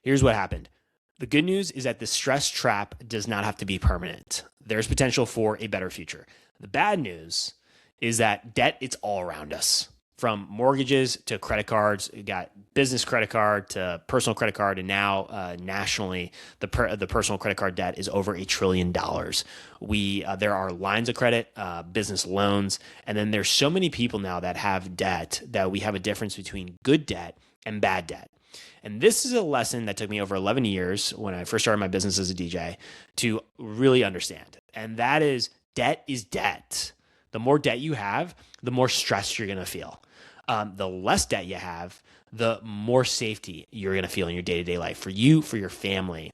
Here's what happened. The good news is that the stress trap does not have to be permanent. There's potential for a better future. The bad news is that debt, it's all around us. From mortgages to credit cards, you got business credit card to personal credit card, and now nationally, the personal credit card debt is over $1 trillion. There are lines of credit, business loans, and then there's so many people now that have debt that we have a difference between good debt and bad debt. And this is a lesson that took me over 11 years when I first started my business as a DJ to really understand. And that is debt is debt. The more debt you have, the more stress you're going to feel. The less debt you have, the more safety you're going to feel in your day-to-day life for you, for your family.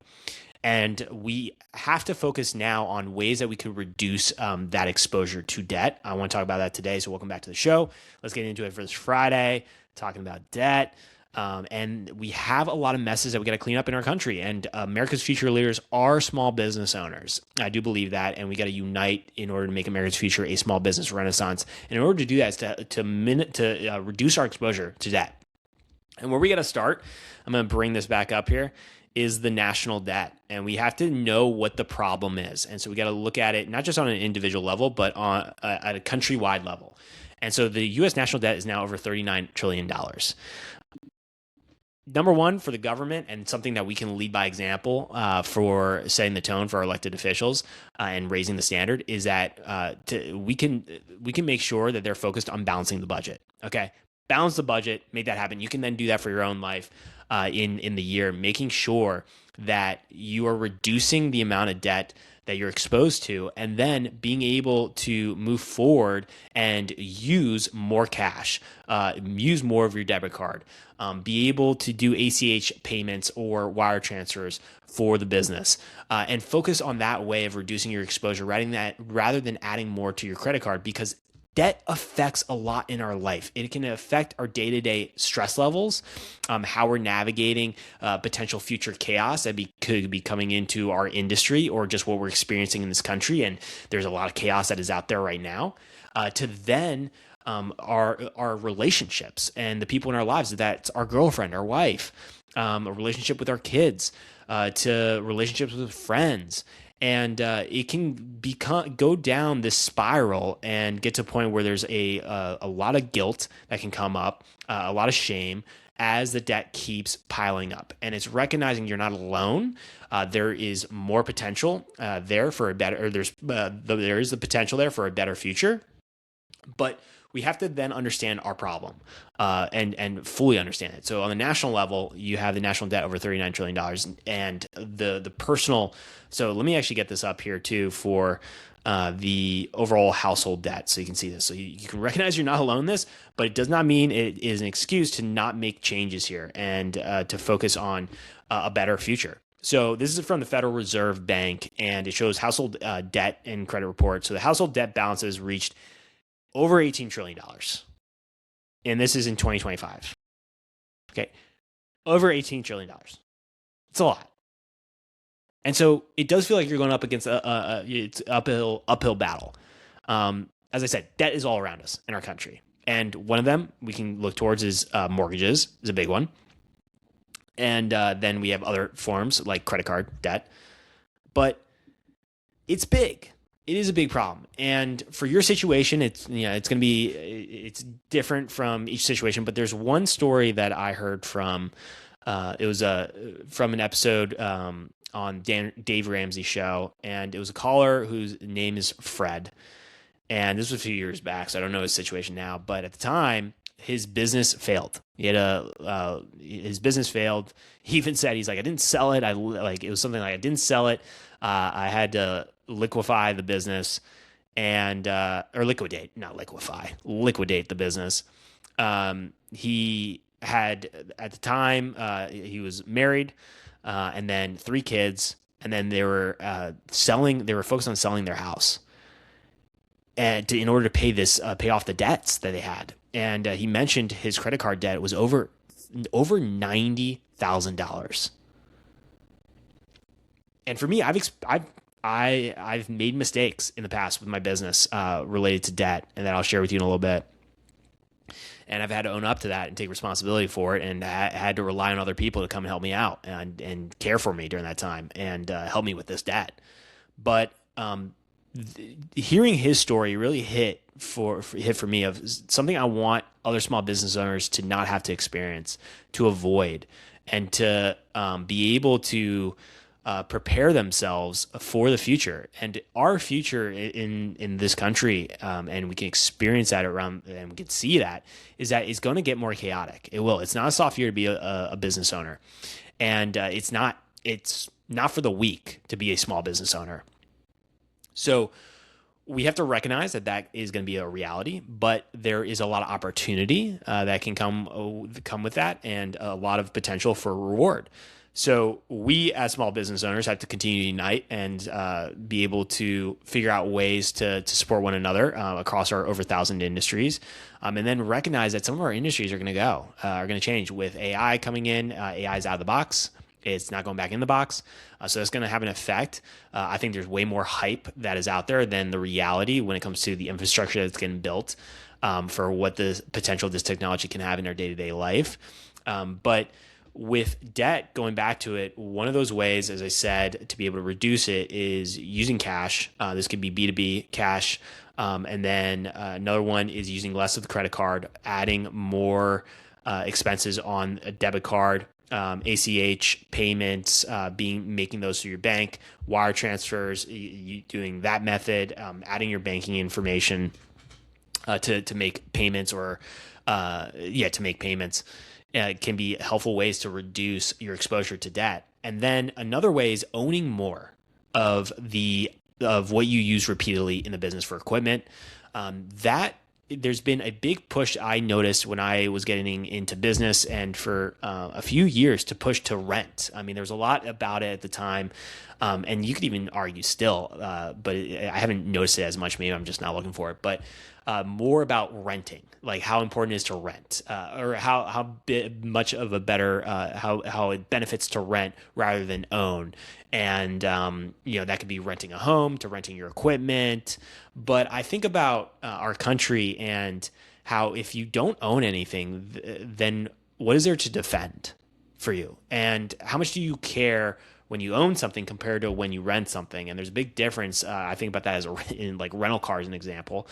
And we have to focus now on ways that we could reduce that exposure to debt. I want to talk about that today. So welcome back to the show. Let's get into it for this Friday, talking about debt. And we have a lot of messes that we got to clean up in our country. And America's future leaders are small business owners. I do believe that. And we got to unite in order to make America's future a small business renaissance. And in order to do that is to reduce our exposure to debt. And where we got to start, I'm going to bring this back up here, is the national debt. And we have to know what the problem is. And so we got to look at it not just on an individual level, but on at a countrywide level. And so the U.S. national debt is now over $39 trillion. Number one for the government, and something that we can lead by example for setting the tone for our elected officials and raising the standard, is that we can make sure that they're focused on balancing the budget. Okay, balance the budget, make that happen. You can then do that for your own life in the year, making sure that you are reducing the amount of debt that you're exposed to, and then being able to move forward and use more cash, use more of your debit card, be able to do ACH payments or wire transfers for the business, and focus on that way of reducing your exposure rather than adding more to your credit card, because debt affects a lot in our life. It can affect our day-to-day stress levels, how we're navigating potential future chaos that could be coming into our industry, or just what we're experiencing in this country. And there's a lot of chaos that is out there right now. To then our relationships and the people in our lives, that's our girlfriend, our wife, a relationship with our kids, to relationships with friends. And it can go down this spiral and get to a point where there's a lot of guilt that can come up, a lot of shame as the debt keeps piling up. And it's recognizing you're not alone. There is more potential there for a better, or there is the potential there for a better future. But we have to then understand our problem and fully understand it. So on the national level, you have the national debt over $39 trillion and the personal. So let me actually get this up here too for the overall household debt, so you can see this. So you can recognize you're not alone in this, but it does not mean it is an excuse to not make changes here and to focus on a better future. So this is from the Federal Reserve Bank, and it shows household debt and credit report. So the household debt balances reached over $18 trillion. And this is in 2025. Okay. Over $18 trillion. It's a lot. And so it does feel like you're going up against it's uphill battle. As I said, debt is all around us in our country. And one of them we can look towards is mortgages is a big one. And then we have other forms like credit card debt. But it's big. It is a big problem. And for your situation, it's different from each situation. But there's one story that I heard from, it was from an episode on Dave Ramsey's show. And it was a caller whose name is Fred. And this was a few years back, so I don't know his situation now. But at the time, his business failed. His business failed. He even said, he's like, I didn't sell it. It was something like, I didn't sell it. I had to liquefy the business and or liquidate the business. He had, at the time, he was married and then 3 kids, and then they were focused on selling their house and in order to pay off the debts that they had. And he mentioned his credit card debt was over $90,000. And for me, I've made mistakes in the past with my business related to debt, and that I'll share with you in a little bit. and I've had to own up to that and take responsibility for it, and had to rely on other people to come and help me out and care for me during that time and help me with this debt. But hearing his story really hit for me of something I want other small business owners to not have to experience, to avoid, and to be able to prepare themselves for the future. And our future in this country, and we can experience that around, and we can see that, is that it's going to get more chaotic. It will. It's not a soft year to be a business owner, and it's not for the weak to be a small business owner. So we have to recognize that is going to be a reality, but there is a lot of opportunity that can come with that, and a lot of potential for reward. So we, as small business owners, have to continue to unite and be able to figure out ways to support one another across our over 1,000 industries, and then recognize that some of our industries are going to change with AI coming in. AI is out of the box. It's not going back in the box. So that's going to have an effect. I think there's way more hype that is out there than the reality when it comes to the infrastructure that's getting built for what the potential this technology can have in our day-to-day life. But with debt, going back to it, one of those ways, as I said, to be able to reduce it is using cash. This could be B2B cash. And then another one is using less of the credit card, adding more expenses on a debit card. ACH payments, making those through your bank, wire transfers, doing that method, adding your banking information to make payments to make payments can be helpful ways to reduce your exposure to debt. And then another way is owning more of what you use repeatedly in the business for equipment. There's been a big push I noticed when I was getting into business, and for a few years, to push to rent. I mean, there was a lot about it at the time, and you could even argue still, but I haven't noticed it as much. Maybe I'm just not looking for it, but more about renting, like how important it is to rent, or how much of a better how it benefits to rent rather than own. And that could be renting a home to renting your equipment. But I think about our country and how if you don't own anything, then what is there to defend for you? And how much do you care when you own something compared to when you rent something? And there's a big difference. I think about that as in like rental cars, an example,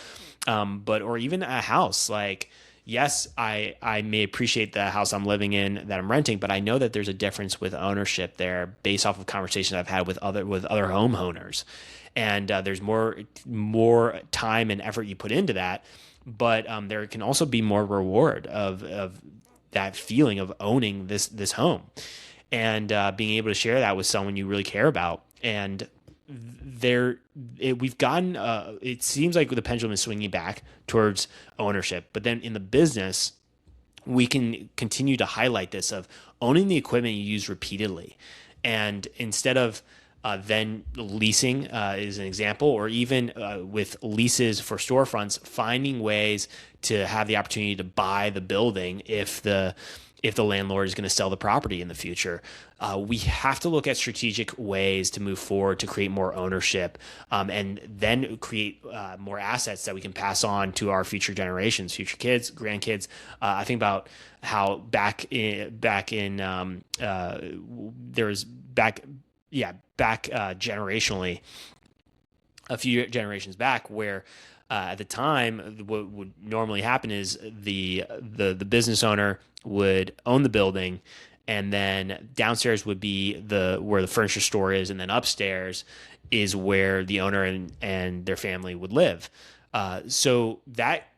or even a house. Like, yes, I may appreciate the house I'm living in that I'm renting, but I know that there's a difference with ownership there based off of conversations I've had with other homeowners. And there's more time and effort you put into that, but there can also be more reward of that feeling of owning this home, and being able to share that with someone you really care about. And we've gotten, it seems like the pendulum is swinging back towards ownership, but then in the business, we can continue to highlight this of owning the equipment you use repeatedly. And instead of then leasing is an example, or even with leases for storefronts, finding ways to have the opportunity to buy the building if the landlord is going to sell the property in the future. We have to look at strategic ways to move forward to create more ownership, and then create more assets that we can pass on to our future generations, future kids, grandkids. I think about how generationally, a few generations back, where at the time, what would normally happen is the business owner would own the building, and then downstairs would be where the furniture store is, and then upstairs is where the owner and their family would live. So that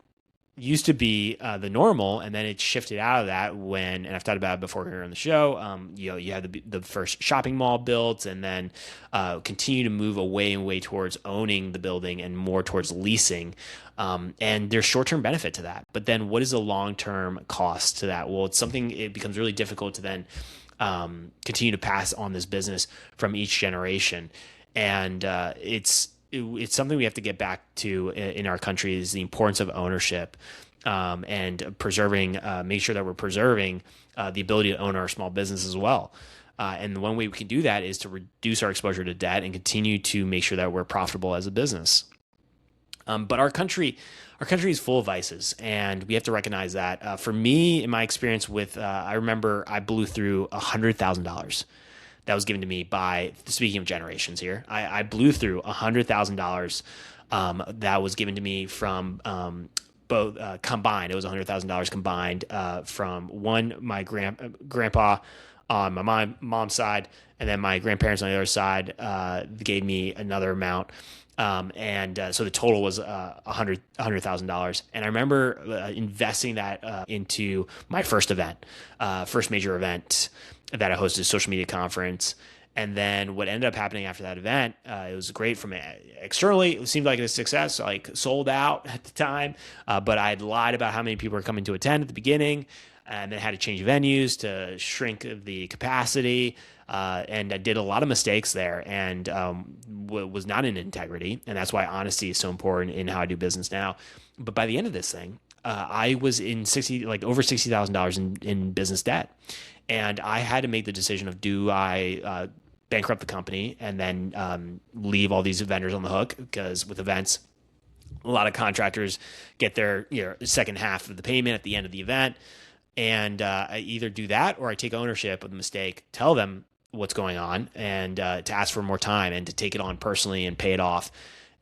used to be the normal, and then it shifted out of that and I've talked about it before here on the show. You had the first shopping mall built, and then continue to move away towards owning the building and more towards leasing. And there's short-term benefit to that, but then what is the long-term cost to that? Well, it becomes really difficult to then continue to pass on this business from each generation, and it's something we have to get back to in our country, is the importance of ownership, and preserving, make sure that we're preserving the ability to own our small business as well. And the one way we can do that is to reduce our exposure to debt and continue to make sure that we're profitable as a business. But our country is full of vices, and we have to recognize that. For me, in my experience with, I remember I blew through $100,000 that was given to me by. Speaking of generations here, I blew through $100,000 that was given to me from both combined. It was $100,000 combined from one my grandpa on my mom's side, and then my grandparents on the other side gave me another amount. So the total was $100,000. And I remember investing that into my first event, first major event that I hosted, a social media conference. And then what ended up happening after that event, it was great from externally. It seemed like a success, like sold out at the time. But I had lied about how many people were coming to attend at the beginning, and then had to change venues to shrink the capacity. And I did a lot of mistakes there, and was not in integrity. And that's why honesty is so important in how I do business now. But by the end of this thing, I was in over $60,000 in business debt. And I had to make the decision of, do I bankrupt the company and then leave all these vendors on the hook? Because with events, a lot of contractors get their second half of the payment at the end of the event. And I either do that, or I take ownership of the mistake, tell them what's going on, and to ask for more time and to take it on personally and pay it off.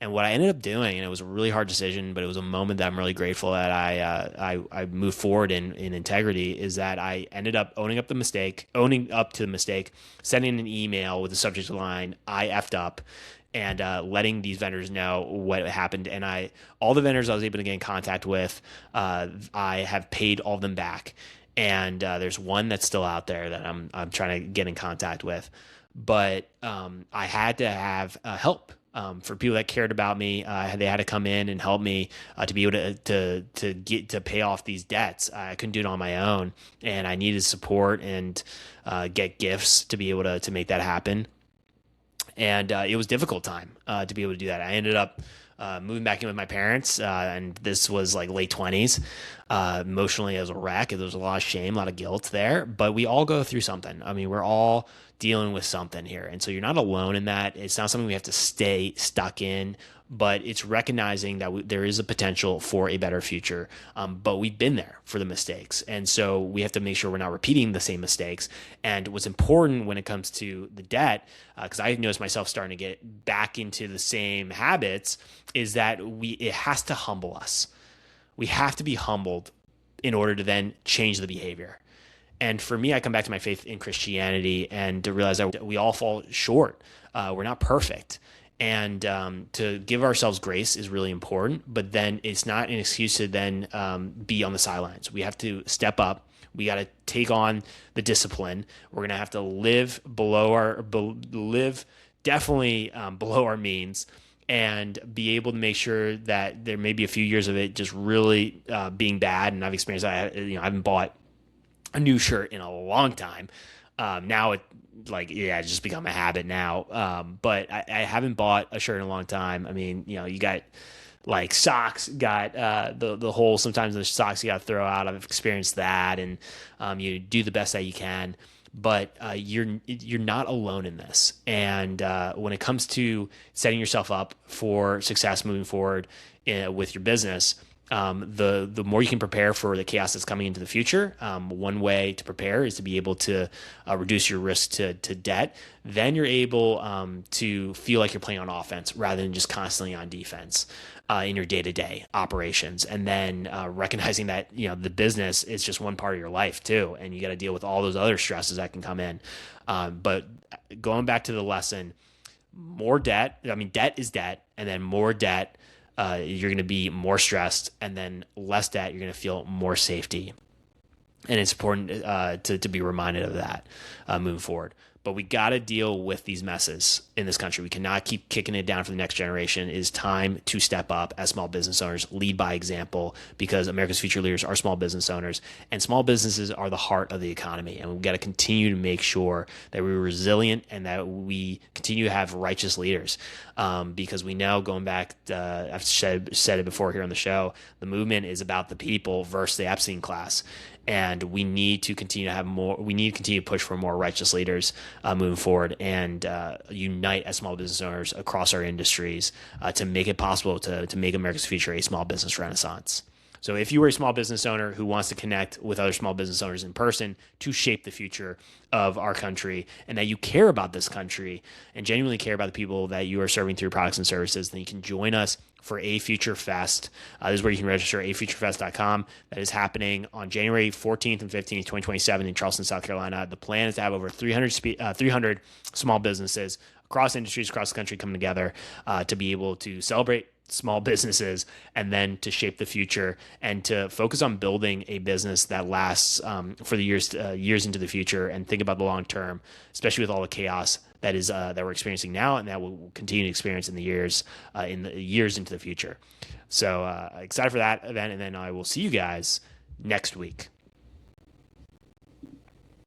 And what I ended up doing, and it was a really hard decision, but it was a moment that I'm really grateful that I moved forward in integrity, is that I ended up owning up to the mistake, sending an email with the subject line, "I effed up," and letting these vendors know what happened. And all the vendors I was able to get in contact with, I have paid all of them back. And there's one that's still out there that I'm trying to get in contact with. But I had to have help. For people that cared about me, they had to come in and help me to be able to pay off these debts. I couldn't do it on my own, and I needed support and get gifts to be able to make that happen. And it was a difficult time to be able to do that. I ended up moving back in with my parents, and this was like late 20s. Emotionally, as a wreck. There was a lot of shame, a lot of guilt there, but we all go through something. I mean, we're all dealing with something here. And so you're not alone in that. It's not something we have to stay stuck in, but it's recognizing that there is a potential for a better future. But we've been there for the mistakes. And so we have to make sure we're not repeating the same mistakes. And what's important when it comes to the debt, because I noticed myself starting to get back into the same habits, is that it has to humble us. We have to be humbled in order to then change the behavior. And for me, I come back to my faith in Christianity and to realize that we all fall short. We're not perfect. And to give ourselves grace is really important, but then it's not an excuse to then be on the sidelines. We have to step up. We got to take on the discipline. We're going to have to live definitely below our means, and be able to make sure that there may be a few years of it just really being bad. And I've experienced that. I haven't bought a new shirt in a long time. Now it's just become a habit now. But I haven't bought a shirt in a long time. I mean, you got like socks, got the hole. Sometimes the socks you got to throw out. I've experienced that, and you do the best that you can. But you're not alone in this. And when it comes to setting yourself up for success moving forward with your business, the more you can prepare for the chaos that's coming into the future. One way to prepare is to be able to reduce your risk to debt. Then you're able to feel like you're playing on offense rather than just constantly on defense in your day-to-day operations. And then recognizing that the business is just one part of your life too, and you got to deal with all those other stresses that can come in. But going back to the lesson, more debt. I mean, debt is debt, and then more debt. You're going to be more stressed, and then less debt, you're going to feel more safety. And it's important to be reminded of that moving forward. But we got to deal with these messes in this country. We cannot keep kicking it down for the next generation. It is time to step up as small business owners, lead by example, because America's future leaders are small business owners, and small businesses are the heart of the economy. And we've got to continue to make sure that we're resilient and that we continue to have righteous leaders. Because we know, going back, I've said it before here on the show, the movement is about the people versus the Epstein class. And we need to continue to have more. We need to continue to push for more righteous leaders moving forward, and unite as small business owners across our industries to make it possible to make America's future a small business renaissance. So if you are a small business owner who wants to connect with other small business owners in person to shape the future of our country, and that you care about this country and genuinely care about the people that you are serving through products and services, then you can join us for A Future Fest. This is where you can register, afuturefest.com. That is happening on January 14th and 15th, 2027 in Charleston, South Carolina. The plan is to have over 300 small businesses across industries, across the country come together to be able to celebrate small businesses and then to shape the future and to focus on building a business that lasts for the years into the future, and think about the long term, especially with all the chaos that is that we're experiencing now and that we'll continue to experience in the years into the future. So excited for that event, and then I will see you guys next week.